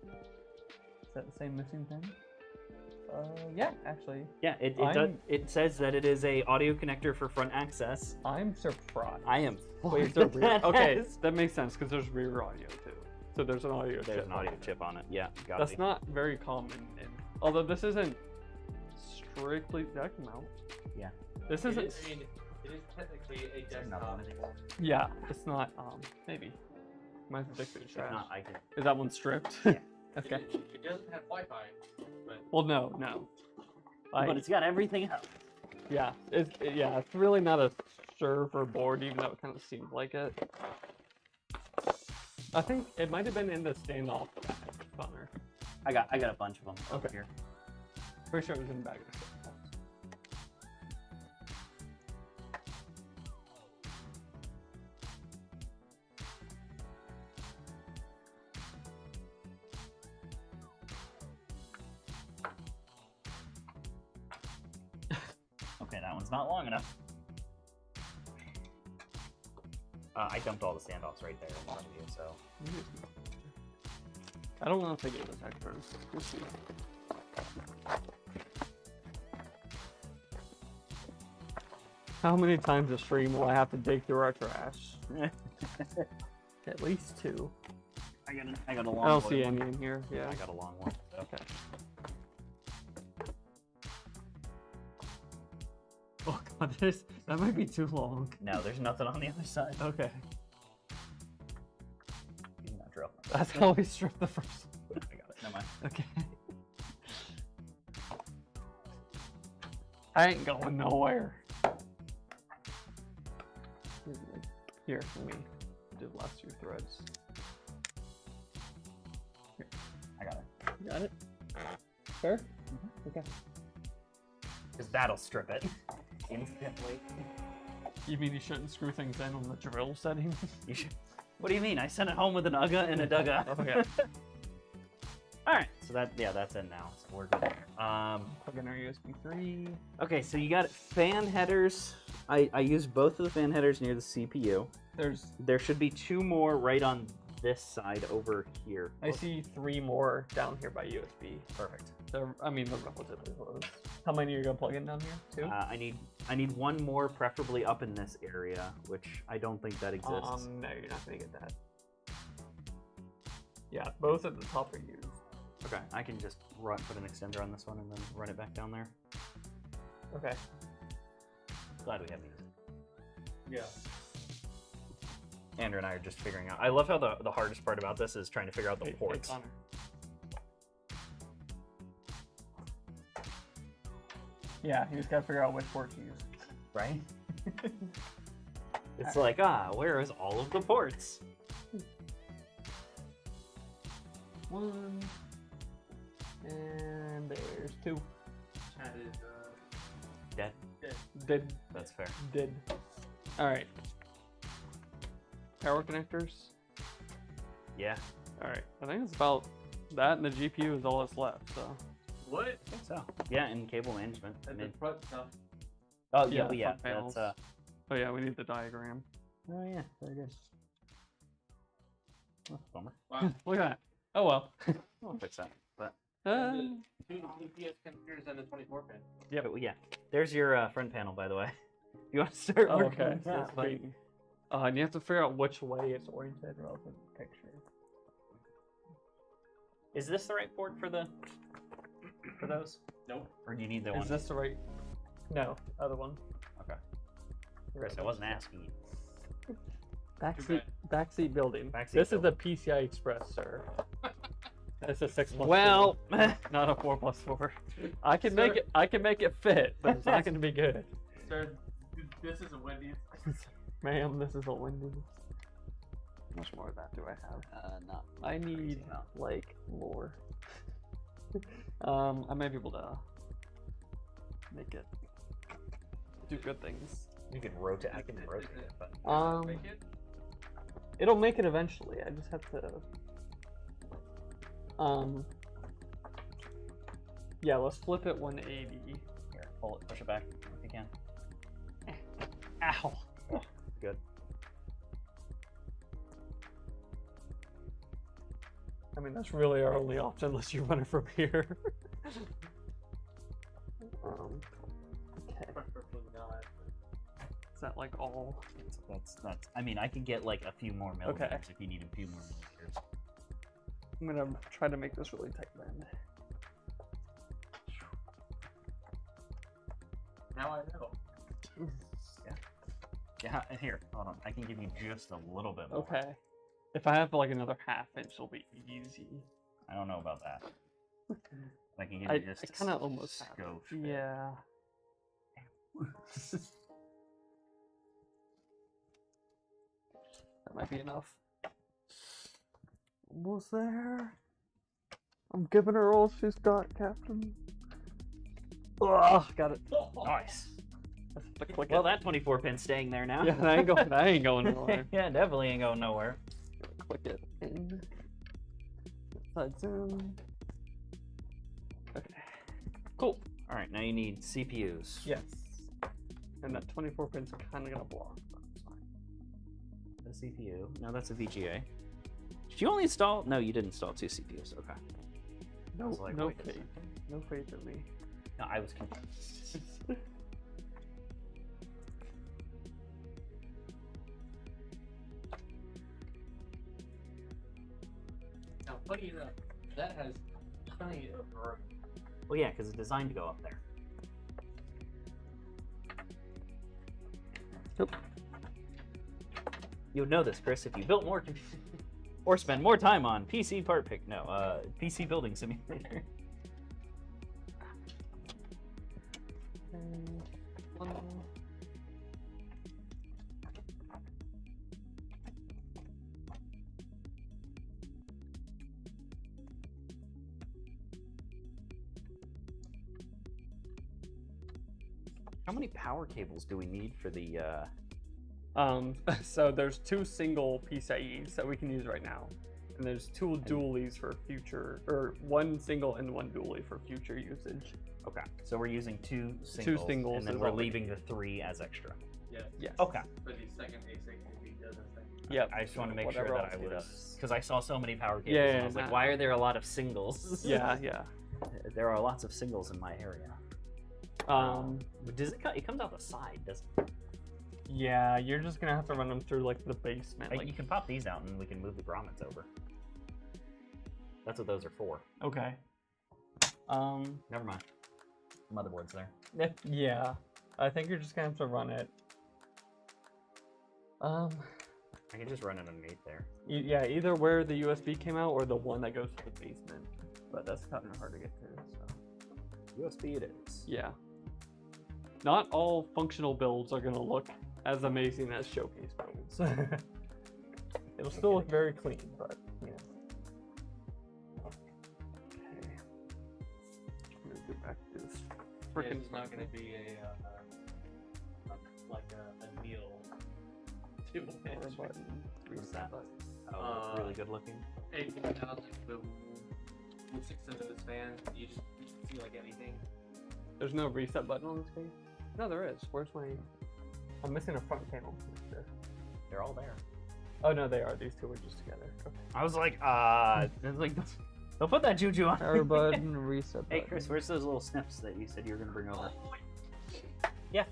Is that the same missing thing? Yeah, actually. Yeah, it says that it is a audio connector for front access. I'm surprised. I am. Wait, is there rear? Okay, that makes sense because there's rear audio too. So there's an audio chip. There's an audio on it. chip on it. Yeah, got That's not very common. Although this isn't strictly that can mount. Yeah. This isn't. I mean, it is technically a desktop. Yeah, it's not. Maybe. Mine's addicted to If trash. not, I can. Is that one stripped? Yeah. Okay. It doesn't have Wi-Fi, but Well, no. But it's got everything else. Yeah, it's really not a server board, even though it kind of seems like it. I think it might have been in the standoff spawner. I got a bunch of them over Okay. here. Pretty sure it was in the bag of stuff. Okay, that one's not long enough. I dumped all the standoffs right there in front of you, so. I don't know if they gave us extras. We'll see. How many times a stream will I have to dig through our trash? At least 2. I got a long I don't one. see any in here. Yeah. I got a long one. So. Okay. Oh god, that might be too long. No, there's nothing on the other side. Okay. Using that drill. That's how we strip the first one. I got it. Never mind. Okay. I ain't going nowhere. Here, let me do the last 2 threads. Here. I got it. You got it? Sure? Mm-hmm. Okay. Because that'll strip it instantly. You mean you shouldn't screw things in on the drill setting? You should. What do you mean? I sent it home with an UGA and a dugout. Oh, yeah. All right, so that's in now. So we're good. Plug in our USB 3. Okay, so you got fan headers. I used both of the fan headers near the CPU. There should be 2 more right on this side over here. I see 3 more down here by USB. Perfect. They're relatively close. How many are you gonna plug in down here? 2? I need 1 more, preferably up in this area, which I don't think that exists. No, you're not gonna get that. Yeah, both at the top are used. Okay, I can just put an extender on this one and then run it back down there. Okay. Glad we have these. Yeah. Andrew and I are just figuring out. I love how the hardest part about this is trying to figure out the ports. Connor. Yeah, you just gotta figure out which port to use. Right? It's like, where is all of the ports? 1. And there's 2. Chat is Dead. Dead. That's fair. Dead. Alright. Power connectors. Yeah. Alright. I think it's about that, and the GPU is all that's left, so. what? I think so. Yeah, and cable management. And the front stuff. Oh, Yeah, yeah. front panels. That's Oh yeah, we need the diagram. Oh yeah, very good. That's a bummer. Wow. Look at that. Oh well. We'll fix that. But And the 2 DPS computers and the 24 pin. yeah, there's your front panel, by the way. If you want to start Oh, working okay. on So that, it's but- big. And you have to figure out which way it's oriented relative to the picture. Is this the right port for those? Nope. Or do you need the one? Is this the right? No, other one. Okay. Chris, I wasn't asking you. Backseat building. Backseat This building. is the PCI Express, sir. It's a 6+4. Well, not a 4+4. I can make it. I can make it fit, but it's not going to be good. Sir, this is a Wendy's. Ma'am, this is a Wendy's. How much more of that do I have? no. I need like more. I may be able to make it do good things. You can rotate. I can rotate it, but Make it? It'll make it eventually. I just have to. Yeah, let's flip it 180. here, pull it, push it back if you can. Ow. Oh, good. I mean, that's really our only option unless you run it from here. Okay. Preferably not. Is that like all? That's. I mean, I can get like a few more millimeters Okay. if you need a few more millimeters. I'm gonna try to make this really tight then. Now I know. Yeah, here, hold on. I can give you just a little bit more. Okay. If I have like another ½ inch, it'll be easy. I don't know about that. I can give I you just kind of almost have. scope. Yeah. That might be enough. Almost there. I'm giving her all she's got, Captain. Ugh, got it. Nice. Just have to click Well, it. that 24 pin's staying there now. Yeah, that ain't going. That ain't going nowhere. Yeah, definitely ain't going nowhere. Click it in. Side zoom. Okay. Cool. All right, now you need CPUs. Yes. And that 24 pin's kind of gonna block. But it's fine. The CPU. No, that's a VGA. Did you only install? No, you didn't install 2 CPUs. Okay. No, was like, no wait a faith. second. No faith in me. No, I was confused. Now, funny enough, that has plenty of room. Well, yeah, because it's designed to go up there. Nope. You would know this, Chris, if you built more or spend more time on PC part pick. No, PC building simulator. How many power cables do we need for the So there's 2 single PCIEs that we can use right now, and there's 2 dualies for future, or 1 single and 1 dually for future usage. Okay, so we're using 2 singles, singles and then is we're all we leaving the 3 as extra. Yes. Yes. Okay. For the second A6000 does this thing. Yep. I just want to make sure Whatever that I else he was, does. because I saw so many power cables, Yeah, and I was like, nah. why are there a lot of singles? Yeah, yeah. There are lots of singles in my area. But does it comes out the side, doesn't it? Yeah, you're just gonna have to run them through like the basement. Like, Like, you can pop these out and we can move the grommets over. That's what those are for. okay. Never mind. Motherboard's there. Yeah, I think you're just gonna have to run it. I can just run it underneath there. Yeah, either where the USB came out or the one that goes to the basement. But that's kind of hard to get to. So. USB it is. Yeah. Not all functional builds are gonna look as amazing as showcase builds. It'll still look very clean, but yeah. Okay. I'm gonna go back to this Yeah, frickin' it's not going to be like a Neil table bench. power button, reset that? button. Oh, it's really good looking. 18,000 with 6 of this fan, you just see like anything. There's no reset button on this page? No, there is. Where's my... I'm missing a front panel. They're all there. Oh, no, they are. These 2 are just together. Okay. I was like, it's like, don't put that juju on. Power button, reset button. Hey, Chris, where's those little snips that you said you were going to bring over? Yeah.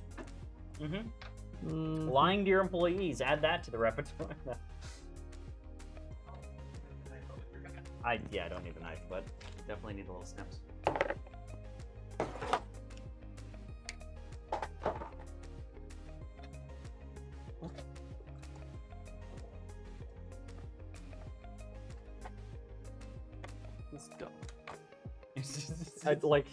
Mm-hmm. Lying to your employees. Add that to the repertoire. Yeah, I don't need a knife, but definitely need the little snips. Let's go. It's Like,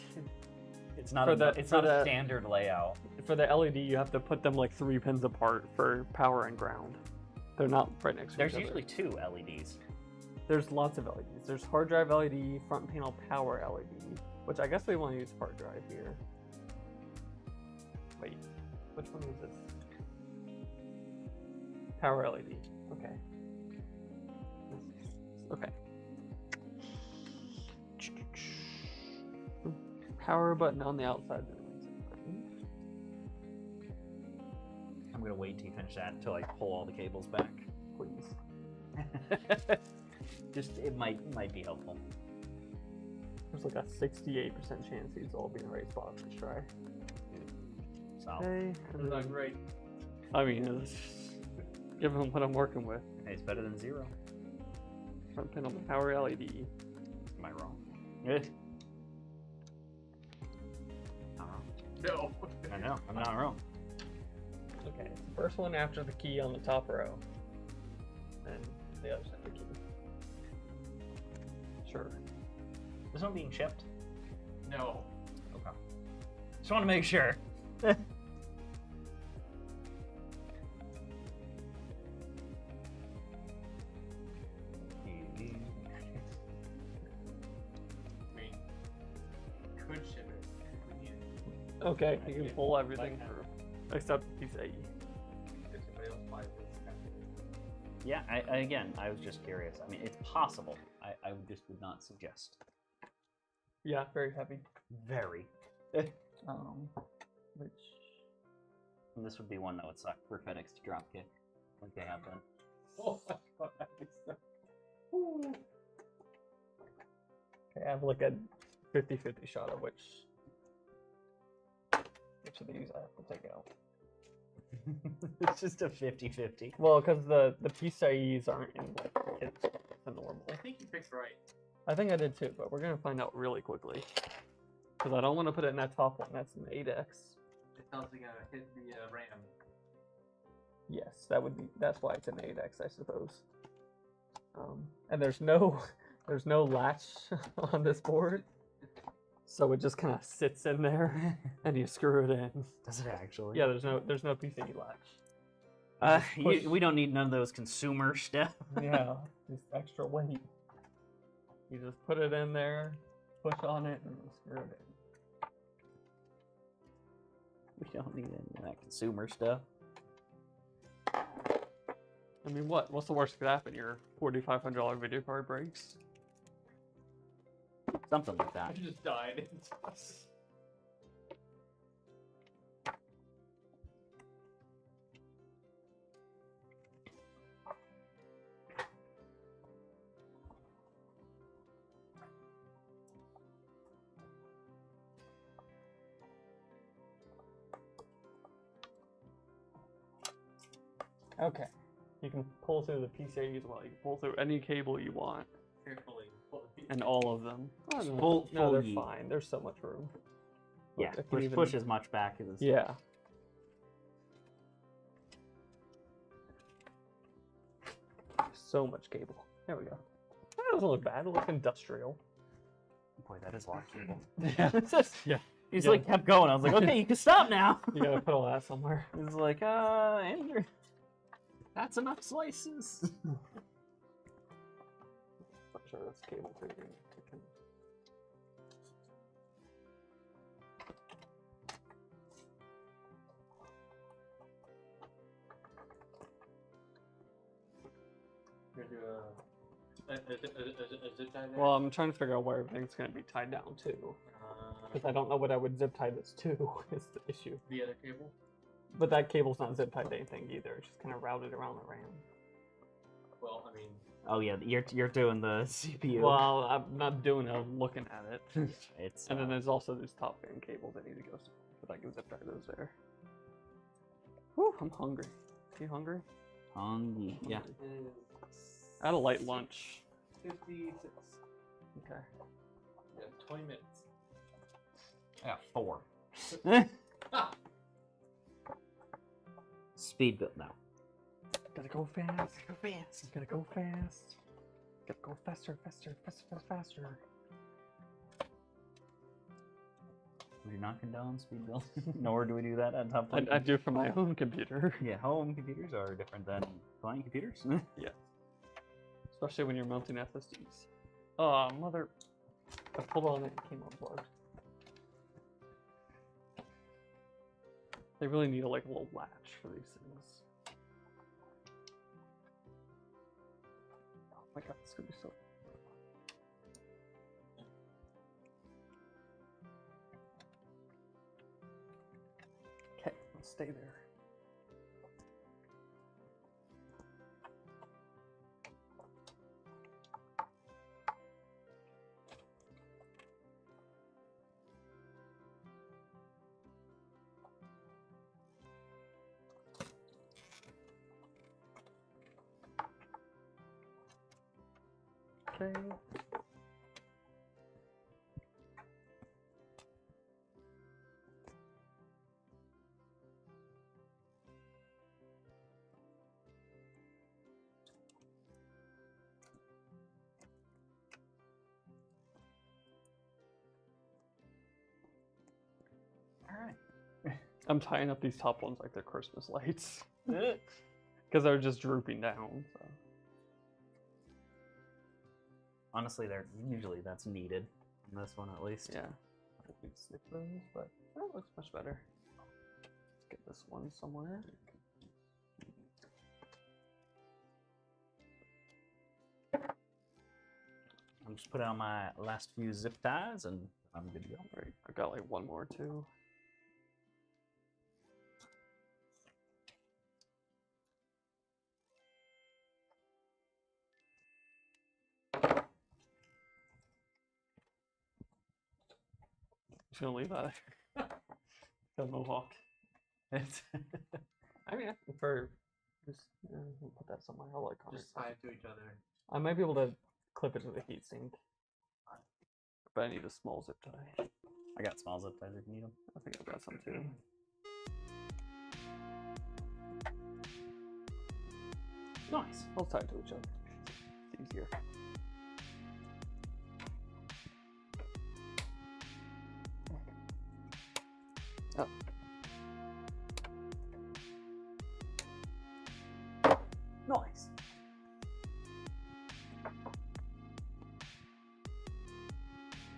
not for a, the- it's for not a the- standard layout. for the LED, you have to put them like 3 pins apart for power and ground. They're not right next to There's each other. usually 2 LEDs. There's lots of LEDs. There's hard drive LED, front panel power LED, which I guess we want to use hard drive here. Wait, which one is this? Power LED. Okay. Okay. Power button on the outside. I'm gonna wait till you finish that until I pull all the cables back. Please. Just it might be helpful. There's like a 68% chance these all be in the right spot. Let's try. So Okay. It's not great. I mean, it's given what I'm working with. hey, it's better than 0. Front panel power LED. Am I wrong? Good. Not wrong. No. I know. I'm not wrong. Okay, it's the first one after the key on the top row. And the other side of the key. Sure. This one being shipped? No. Okay. Just want to make sure. I mean, could ship it if we need it. Okay, you can pull everything through. Except the PCIe. If somebody else buys this, Yeah, I was just curious. I mean, it's possible. I just would not suggest. Yeah, very heavy. Very. Which... And this would be one that would suck for FedEx to dropkick, like they have done. oh my god, that makes sense. Okay, I have like a 50-50 shot of which of these I have to take out. It's just a 50-50. Well, because the PCIEs aren't in like it's the normal. I think you picked right. I think I did too, but we're gonna find out really quickly. Because I don't want to put it in that top one. That's an 8X. It sounds like gonna hit the RAM. Yes, that would be. That's why it's an 8X, I suppose. And there's no latch on this board, so it just kind of sits in there, and you screw it in. Does it actually? Yeah, there's no PCIe latch. Push- we don't need none of those consumer stuff. Yeah, this extra weight. You just put it in there, push on it, and screw it in. We don't need any of that consumer stuff. I mean, what's the worst that could happen? Your $4,500 video card breaks. Something like I that. just died. Okay. You can pull through the PCIe as well. You can pull through any cable you want, Carefully. and all of them. Oh, no, Full- no, full they're yeet. fine. There's so much room. Yeah, I can even- push as much back as. Yeah. So much cable. There we go. That doesn't look bad. It looks industrial. Boy, that is a lot of cable. Yeah. It's just, yeah. He's Yeah. like kept going. I was like, okay, you can stop now. You gotta put all that somewhere. He's like, Andrew, that's enough slices. I'm sure that's cable too. You're gonna do a zip tie there? Well, I'm trying to figure out where everything's gonna be tied down to, because I don't know what I would zip tie this to. Is the issue. The other cable? But that cable's not zip tied to anything either. It's just kind of routed around the RAM. Well, I mean, Oh yeah, you're doing the CPU. Well, I'm not doing it. I'm looking at it. It's And then there's also these top fan cables that need to go, but I can zip tie those there. Whew, I'm hungry. You hungry? hungry. Yeah. Hungry. it I had a light lunch. 56. Okay. Yeah, 20 minutes. Yeah, 4. Ah! Speed build now. Gotta go fast. Go fast. Gotta go fast. Gotta go faster, faster, faster, faster. We do not condone speed build, nor do we do that at top. I do it for my own computer. Yeah, home computers are different than client computers. Yeah. Especially when you're mounting SSDs. Oh, mother. I pulled on it, it came unplugged. They really need a little latch for these things. Oh my god, this is gonna be so. Okay, let's stay there. Okay. All right. I'm tying up these top ones like they're Christmas lights. Because they're just drooping down. So. Honestly, that's needed on this one at least. Yeah. I can snip those, but that looks much better. Let's get this one somewhere. I'm just putting on my last few zip ties and I'm good to go. Alright, I've got like one more too. Just gonna leave that. The mohawk. It's I mean, I prefer just we'll put that somewhere. I'll like Just tie it to each other. I might be able to clip it to the heatsink, but I need a small zip tie. I got small zip ties if you need them. I think I've got some too. Nice. I'll tie it to each other. It's easier. Oh. Nice.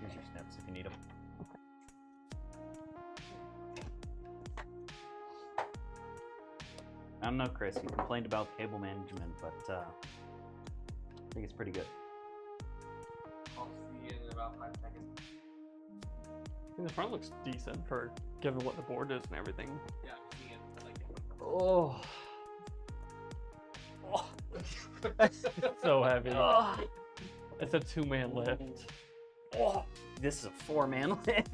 Here's your snips if you need them. I don't know, Chris. You complained about cable management, but I think it's pretty good. I'll see you in about 5 seconds. And the front looks decent for given what the board is and everything. Yeah, I'm seeing it. I like it. Oh. So heavy. It's a 2-man lift. Oh, this is a 4-man lift.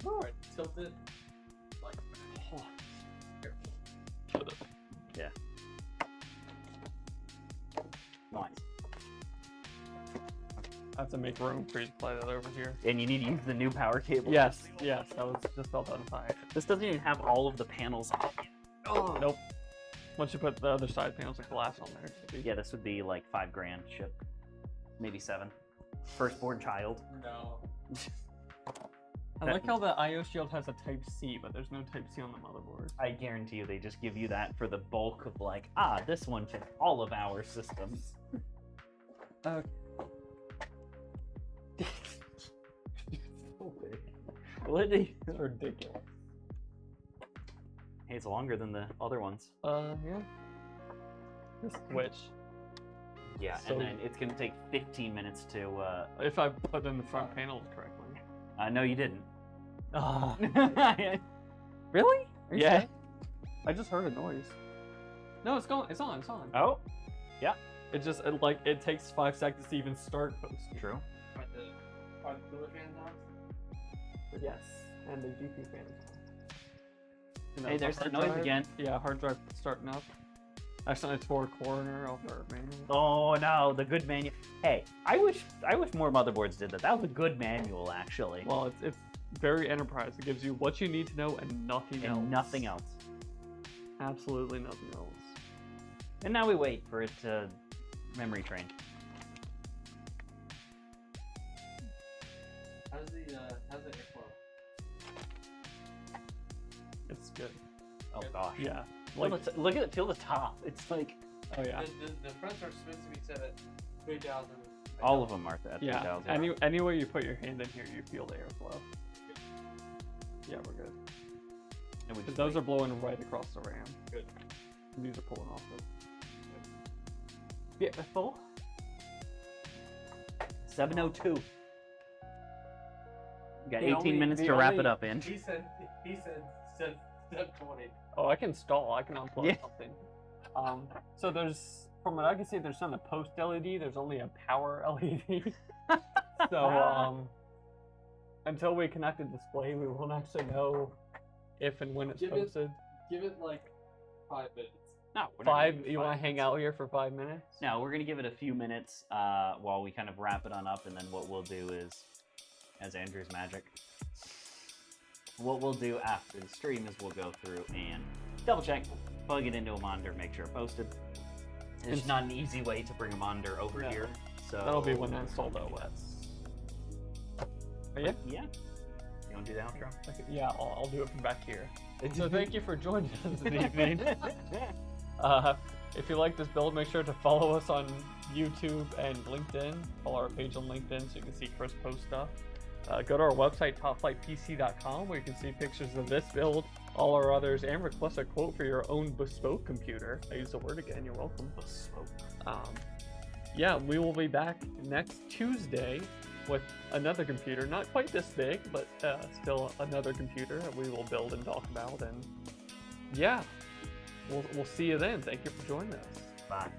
Alright, tilt it. Like, Yeah. Nice. I have to make room for you to play that over here. And you need to use the new power cable. Yes, yes, that was just felt untied. This doesn't even have all of the panels on it. Oh. Nope. Once you put the other side panels of glass on there, it should be... Yeah, this would be like $5,000 ship. Maybe 7. Firstborn child. no. I like how the I/O shield has a Type-C, but there's no Type-C on the motherboard. I guarantee you they just give you that for the bulk of like, this one fits all of our systems. Okay. So big. What is It's ridiculous. Hey, it's longer than the other ones. Yeah. The switch. Yeah, So- and then it's gonna take 15 minutes to. If I put in the front panels correctly. No, you didn't. Ah. Yeah. Really? Are you Yeah. sure? I just heard a noise. No, it's going. It's on. It's on. Oh, It just it takes 5 seconds to even start posting. true. Are the cooler fans on? Yes, and the GPU fan. And Hey, that's there's our that hard noise drive. again. Yeah, hard drive starting up. Accidentally tore a corner off our manual. Oh no, the good manual. Hey, I wish more motherboards did that. That was a good manual, actually. Well, it's very enterprise. It gives you what you need to know and nothing else. And nothing else. Absolutely nothing else. And now we wait for it to memory train. How's the airflow? It's good. Oh Good. gosh. Yeah. Look at it. Feel the top. It's like Oh yeah. The fronts are supposed to be set at 3,000. all of them are at Yeah. 3,000. Anywhere you put your hand in here, you feel the airflow. Yeah, we're good. And we Because just those wait. are blowing right across the RAM. Good. And these are pulling off it. Beautiful. 7:02. We got The 18 only- minutes the to wrap it only- up in. He said 720. Oh, I can stall. I can unplug Yeah. something. So there's, from what I can see, there's not a post LED. There's only a power LED. So until we connect a display, we won't actually know if and when it's Give it- posted. Give it like 5 minutes. No, we're not gonna Five. do You want to 5 hang minutes. out here for 5 minutes? No, we're gonna give it a few minutes while we kind of wrap it on up, and then what we'll do is, as Andrew's magic, what we'll do after the stream is we'll go through and double check, plug it into a monitor, make sure it posted. There's And- not an easy way to bring a monitor over No. here, so That'll be when I install the OS. Oh, yeah. Yeah. You want to do the outro? Okay, yeah, I'll do it from back here. So thank you for joining us this evening. If you like this build, make sure to follow us on YouTube and LinkedIn. Follow our page on LinkedIn so you can see Chris post stuff. Go to our website, topflightpc.com, where you can see pictures of this build, all our others, and request a quote for your own bespoke computer. I use the word again, you're welcome. Bespoke. Yeah, we will be back next Tuesday with another computer, not quite this big, but still another computer that we will build and talk about. And yeah, we'll see you then. Thank you for joining us. Bye.